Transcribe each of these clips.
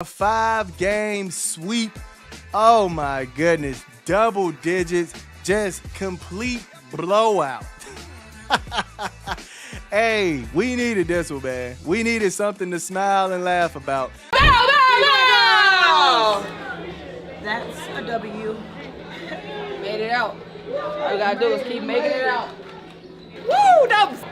A 5-game sweep. Oh my goodness. Double digits. Just complete blowout. Hey, we needed this one, man. We needed something to smile and laugh about. Go, go, go! That's a W. Made it out. All you gotta do is keep making it out. Woo! Dubs!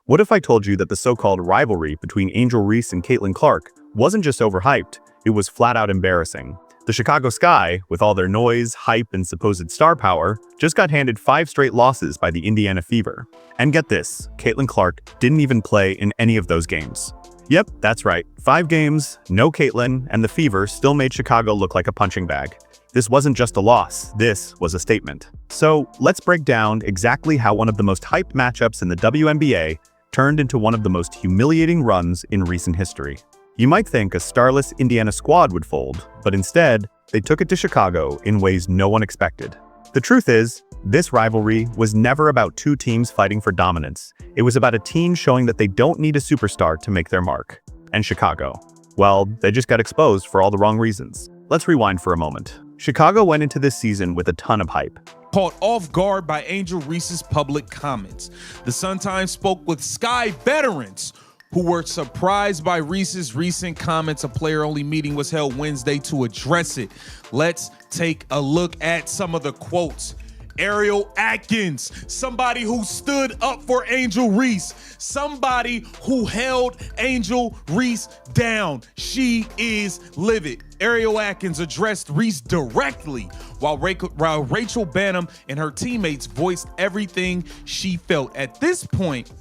What if I told you that the so-called rivalry between Angel Reese and Caitlyn Clark wasn't just overhyped, it was flat-out embarrassing? The Chicago Sky, with all their noise, hype, and supposed star power, just got handed 5 straight losses by the Indiana Fever. And get this, Caitlyn Clark didn't even play in any of those games. Yep, that's right, 5 games, no Caitlyn, and the Fever still made Chicago look like a punching bag. This wasn't just a loss, this was a statement. So, let's break down exactly how one of the most hyped matchups in the WNBA turned into one of the most humiliating runs in recent history. You might think a starless Indiana squad would fold, but instead, they took it to Chicago in ways no one expected. The truth is, this rivalry was never about 2 teams fighting for dominance. It was about a team showing that they don't need a superstar to make their mark. And Chicago, well, they just got exposed for all the wrong reasons. Let's rewind for a moment. Chicago went into this season with a ton of hype. Caught off guard by Angel Reese's public comments. The Sun-Times spoke with Sky veterans who were surprised by Reese's recent comments. A player-only meeting was held Wednesday to address it. Let's take a look at some of the quotes. Ariel Atkins, somebody who stood up for Angel Reese, somebody who held Angel Reese down. She is livid. Ariel Atkins addressed Reese directly, while Rachel Banham and her teammates voiced everything she felt. At this point,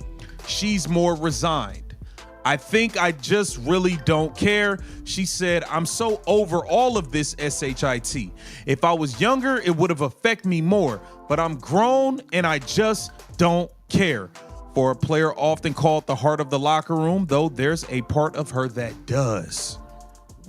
she's more resigned. I think I just really don't care. She said, I'm so over all of this shit. If I was younger, it would have affected me more, but I'm grown and I just don't care. For a player often called the heart of the locker room, though there's a part of her that does.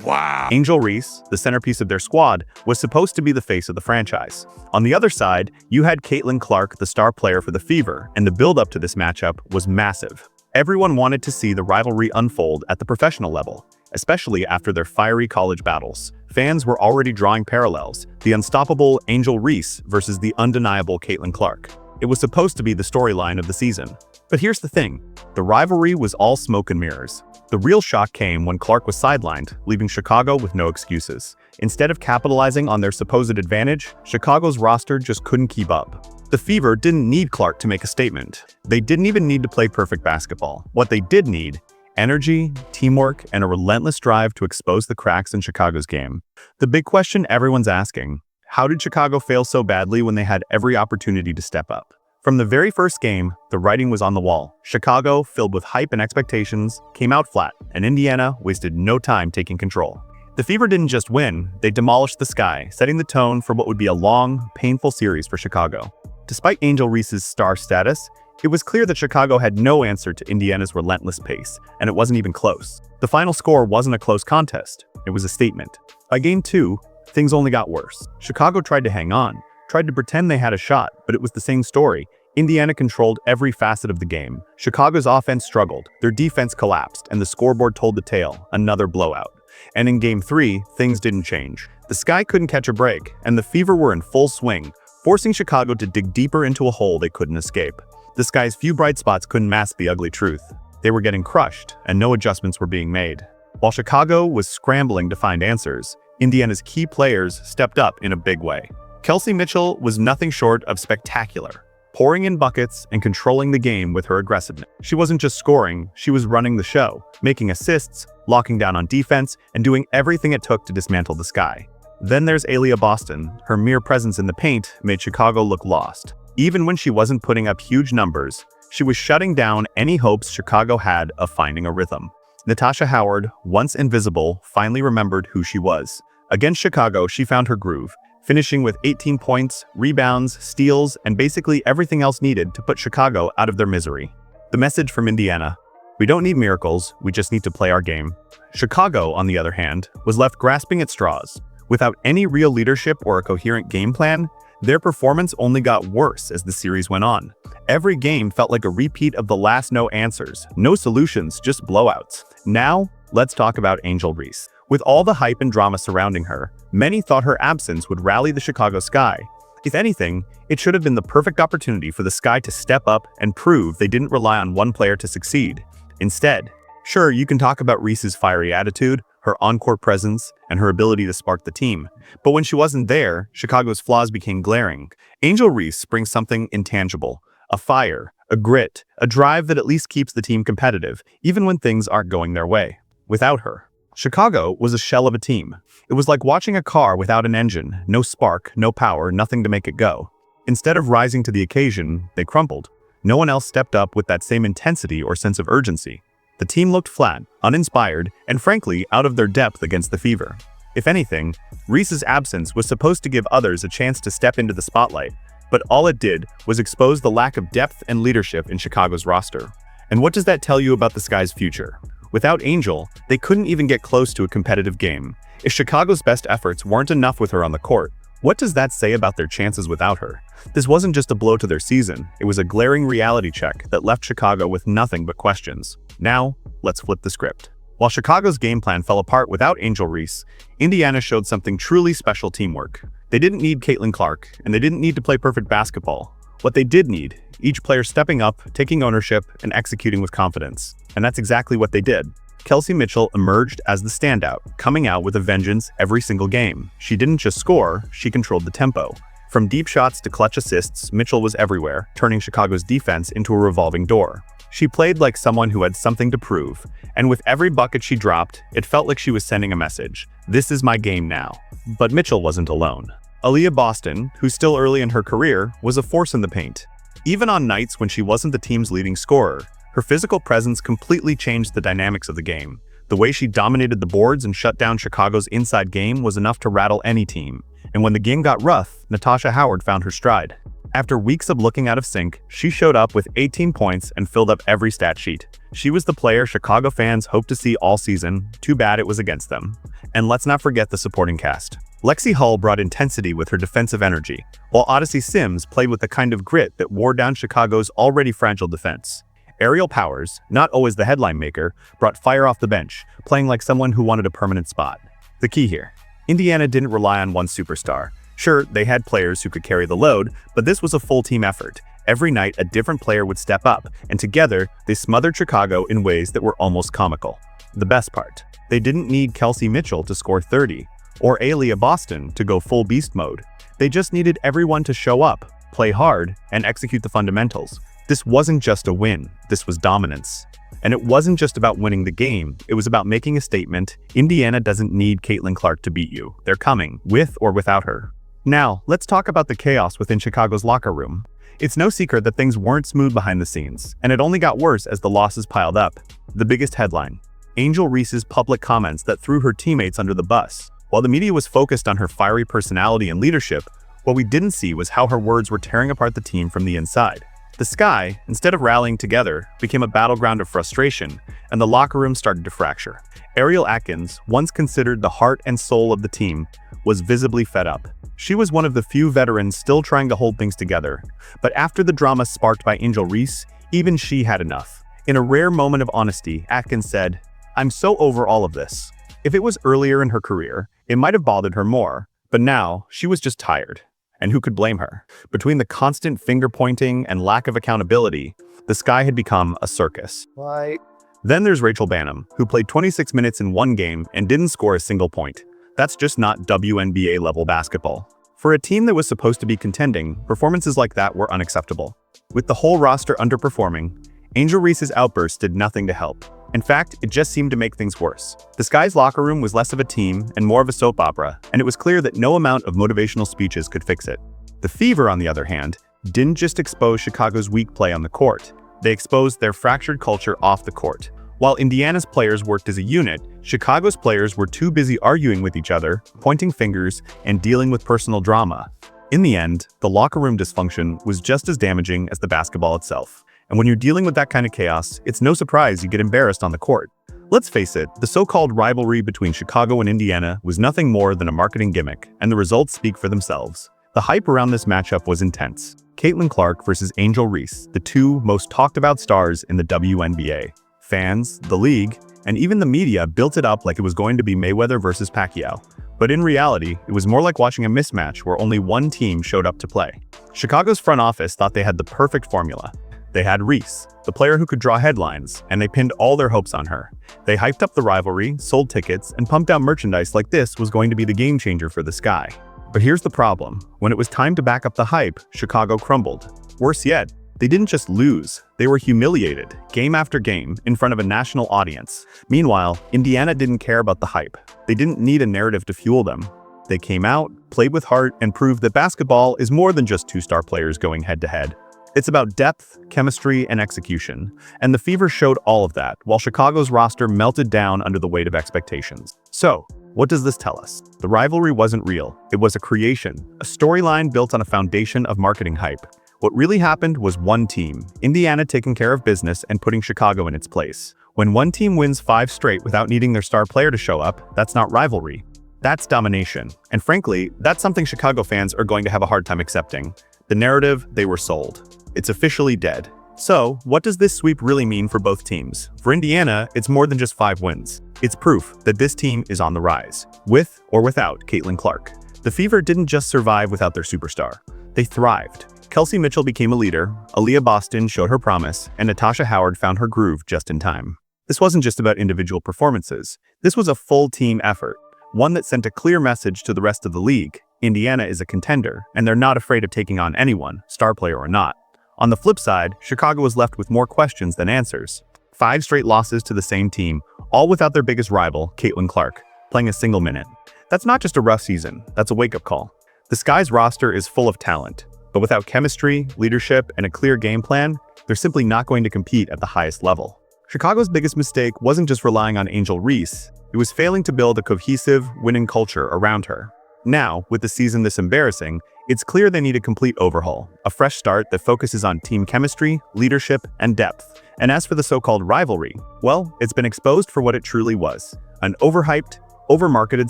Wow. Angel Reese, the centerpiece of their squad, was supposed to be the face of the franchise. On the other side, you had Caitlyn Clark, the star player for the Fever, and the build-up to this matchup was massive. Everyone wanted to see the rivalry unfold at the professional level, especially after their fiery college battles. Fans were already drawing parallels, the unstoppable Angel Reese versus the undeniable Caitlyn Clark. It was supposed to be the storyline of the season. But here's the thing, the rivalry was all smoke and mirrors. The real shock came when Clark was sidelined, leaving Chicago with no excuses. Instead of capitalizing on their supposed advantage, Chicago's roster just couldn't keep up. The Fever didn't need Clark to make a statement. They didn't even need to play perfect basketball. What they did need, energy, teamwork, and a relentless drive to expose the cracks in Chicago's game. The big question everyone's asking, how did Chicago fail so badly when they had every opportunity to step up? From the very first game, the writing was on the wall. Chicago, filled with hype and expectations, came out flat, and Indiana wasted no time taking control. The Fever didn't just win, they demolished the Sky, setting the tone for what would be a long, painful series for Chicago. Despite Angel Reese's star status, it was clear that Chicago had no answer to Indiana's relentless pace, and it wasn't even close. The final score wasn't a close contest, it was a statement. By Game 2, things only got worse. Chicago tried to hang on, tried to pretend they had a shot, but it was the same story. Indiana controlled every facet of the game. Chicago's offense struggled, their defense collapsed, and the scoreboard told the tale, another blowout. And in Game 3, things didn't change. The Sky couldn't catch a break, and the Fever were in full swing, forcing Chicago to dig deeper into a hole they couldn't escape. The Sky's few bright spots couldn't mask the ugly truth. They were getting crushed, and no adjustments were being made. While Chicago was scrambling to find answers, Indiana's key players stepped up in a big way. Kelsey Mitchell was nothing short of spectacular, pouring in buckets and controlling the game with her aggressiveness. She wasn't just scoring, she was running the show, making assists, locking down on defense, and doing everything it took to dismantle the Sky. Then there's Aaliyah Boston. Her mere presence in the paint made Chicago look lost. Even when she wasn't putting up huge numbers, she was shutting down any hopes Chicago had of finding a rhythm. Natasha Howard, once invisible, finally remembered who she was. Against Chicago, she found her groove, finishing with 18 points, rebounds, steals, and basically everything else needed to put Chicago out of their misery. The message from Indiana: we don't need miracles, we just need to play our game. Chicago, on the other hand, was left grasping at straws. Without any real leadership or a coherent game plan, Their performance only got worse as the series went on. Every game felt like a repeat of the last no answers, no solutions, just blowouts. Now, let's talk about Angel Reese. With all the hype and drama surrounding her, many thought her absence would rally the Chicago Sky. If anything, it should have been the perfect opportunity for the Sky to step up and prove they didn't rely on one player to succeed. Instead, sure, you can talk about Reese's fiery attitude, her on-court presence, and her ability to spark the team. But when she wasn't there, Chicago's flaws became glaring. Angel Reese brings something intangible, a fire, a grit, a drive that at least keeps the team competitive, even when things aren't going their way. Without her, Chicago was a shell of a team. It was like watching a car without an engine, no spark, no power, nothing to make it go. Instead of rising to the occasion, they crumbled. No one else stepped up with that same intensity or sense of urgency. The team looked flat, uninspired, and frankly, out of their depth against the Fever. If anything, Reese's absence was supposed to give others a chance to step into the spotlight, but all it did was expose the lack of depth and leadership in Chicago's roster. And what does that tell you about the Sky's future? Without Angel, they couldn't even get close to a competitive game. If Chicago's best efforts weren't enough with her on the court, what does that say about their chances without her? This wasn't just a blow to their season, it was a glaring reality check that left Chicago with nothing but questions. Now, let's flip the script. While Chicago's game plan fell apart without Angel Reese, Indiana showed something truly special: teamwork. They didn't need Caitlyn Clark, and they didn't need to play perfect basketball. What they did need, each player stepping up, taking ownership, and executing with confidence. And that's exactly what they did. Kelsey Mitchell emerged as the standout, coming out with a vengeance every single game. She didn't just score, she controlled the tempo. From deep shots to clutch assists, Mitchell was everywhere, turning Chicago's defense into a revolving door. She played like someone who had something to prove, and with every bucket she dropped, it felt like she was sending a message. This is my game now. But Mitchell wasn't alone. Aaliyah Boston, who's still early in her career, was a force in the paint. Even on nights when she wasn't the team's leading scorer, her physical presence completely changed the dynamics of the game. The way she dominated the boards and shut down Chicago's inside game was enough to rattle any team. And when the game got rough, Natasha Howard found her stride. After weeks of looking out of sync, she showed up with 18 points and filled up every stat sheet. She was the player Chicago fans hoped to see all season. Too bad it was against them. And let's not forget the supporting cast. Lexi Hull brought intensity with her defensive energy, while Odyssey Sims played with the kind of grit that wore down Chicago's already fragile defense. Ariel Powers, not always the headline maker, brought fire off the bench, playing like someone who wanted a permanent spot. The key here: Indiana didn't rely on one superstar. Sure, they had players who could carry the load, but this was a full team effort. Every night, a different player would step up, and together, they smothered Chicago in ways that were almost comical. The best part: they didn't need Kelsey Mitchell to score 30, or Aaliyah Boston to go full beast mode. They just needed everyone to show up, play hard, and execute the fundamentals. This wasn't just a win, this was dominance. And it wasn't just about winning the game, it was about making a statement. Indiana doesn't need Caitlyn Clark to beat you. They're coming, with or without her. Now, let's talk about the chaos within Chicago's locker room. It's no secret that things weren't smooth behind the scenes, and it only got worse as the losses piled up. The biggest headline: Angel Reese's public comments that threw her teammates under the bus. While the media was focused on her fiery personality and leadership, what we didn't see was how her words were tearing apart the team from the inside. The Sky, instead of rallying together, became a battleground of frustration, and the locker room started to fracture. Ariel Atkins, once considered the heart and soul of the team, was visibly fed up. She was one of the few veterans still trying to hold things together, but after the drama sparked by Angel Reese, even she had enough. In a rare moment of honesty, Atkins said, "I'm so over all of this." If it was earlier in her career, it might have bothered her more, but now she was just tired. And who could blame her? Between the constant finger-pointing and lack of accountability, the Sky had become a circus. Why? Then there's Rachel Banham, who played 26 minutes in one game and didn't score a single point. That's just not WNBA-level basketball. For a team that was supposed to be contending, performances like that were unacceptable. With the whole roster underperforming, Angel Reese's outburst did nothing to help. In fact, it just seemed to make things worse. The Sky's locker room was less of a team and more of a soap opera, and it was clear that no amount of motivational speeches could fix it. The Fever, on the other hand, didn't just expose Chicago's weak play on the court. They exposed their fractured culture off the court. While Indiana's players worked as a unit, Chicago's players were too busy arguing with each other, pointing fingers, and dealing with personal drama. In the end, the locker room dysfunction was just as damaging as the basketball itself. And when you're dealing with that kind of chaos, it's no surprise you get embarrassed on the court. Let's face it, the so-called rivalry between Chicago and Indiana was nothing more than a marketing gimmick, and the results speak for themselves. The hype around this matchup was intense. Caitlyn Clark versus Angel Reese, the two most talked about stars in the WNBA. Fans, the league, and even the media built it up like it was going to be Mayweather versus Pacquiao. But in reality, it was more like watching a mismatch where only one team showed up to play. Chicago's front office thought they had the perfect formula. They had Reese, the player who could draw headlines, and they pinned all their hopes on her. They hyped up the rivalry, sold tickets, and pumped out merchandise like this was going to be the game changer for the Sky. But here's the problem. When it was time to back up the hype, Chicago crumbled. Worse yet, they didn't just lose, they were humiliated, game after game, in front of a national audience. Meanwhile, Indiana didn't care about the hype. They didn't need a narrative to fuel them. They came out, played with heart, and proved that basketball is more than just two star players going head-to-head. It's about depth, chemistry, and execution. And the Fever showed all of that, while Chicago's roster melted down under the weight of expectations. So, what does this tell us? The rivalry wasn't real. It was a creation, a storyline built on a foundation of marketing hype. What really happened was one team, Indiana, taking care of business and putting Chicago in its place. When one team wins 5 straight without needing their star player to show up, that's not rivalry. That's domination. And frankly, that's something Chicago fans are going to have a hard time accepting. The narrative, they were sold. It's officially dead. So, what does this sweep really mean for both teams? For Indiana, it's more than just 5 wins. It's proof that this team is on the rise, with or without Caitlyn Clark. The Fever didn't just survive without their superstar. They thrived. Kelsey Mitchell became a leader, Aaliyah Boston showed her promise, and Natasha Howard found her groove just in time. This wasn't just about individual performances. This was a full team effort, one that sent a clear message to the rest of the league. Indiana is a contender, and they're not afraid of taking on anyone, star player or not. On the flip side, Chicago was left with more questions than answers. 5 straight losses to the same team, all without their biggest rival, Caitlyn Clark, playing a single minute. That's not just a rough season, that's a wake-up call. The Sky's roster is full of talent, but without chemistry, leadership, and a clear game plan, they're simply not going to compete at the highest level. Chicago's biggest mistake wasn't just relying on Angel Reese, it was failing to build a cohesive, winning culture around her. Now, with the season this embarrassing, it's clear they need a complete overhaul, a fresh start that focuses on team chemistry, leadership, and depth. And as for the so-called rivalry, well, it's been exposed for what it truly was, an overhyped, overmarketed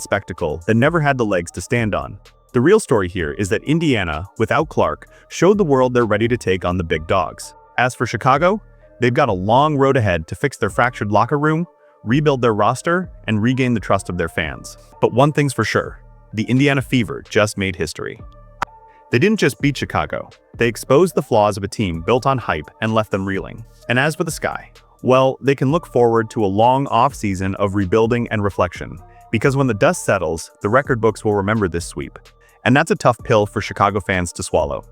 spectacle that never had the legs to stand on. The real story here is that Indiana, without Clark, showed the world they're ready to take on the big dogs. As for Chicago, they've got a long road ahead to fix their fractured locker room, rebuild their roster, and regain the trust of their fans. But one thing's for sure, the Indiana Fever just made history. They didn't just beat Chicago, they exposed the flaws of a team built on hype and left them reeling. And as for the Sky, well, they can look forward to a long off-season of rebuilding and reflection. Because when the dust settles, the record books will remember this sweep. And that's a tough pill for Chicago fans to swallow.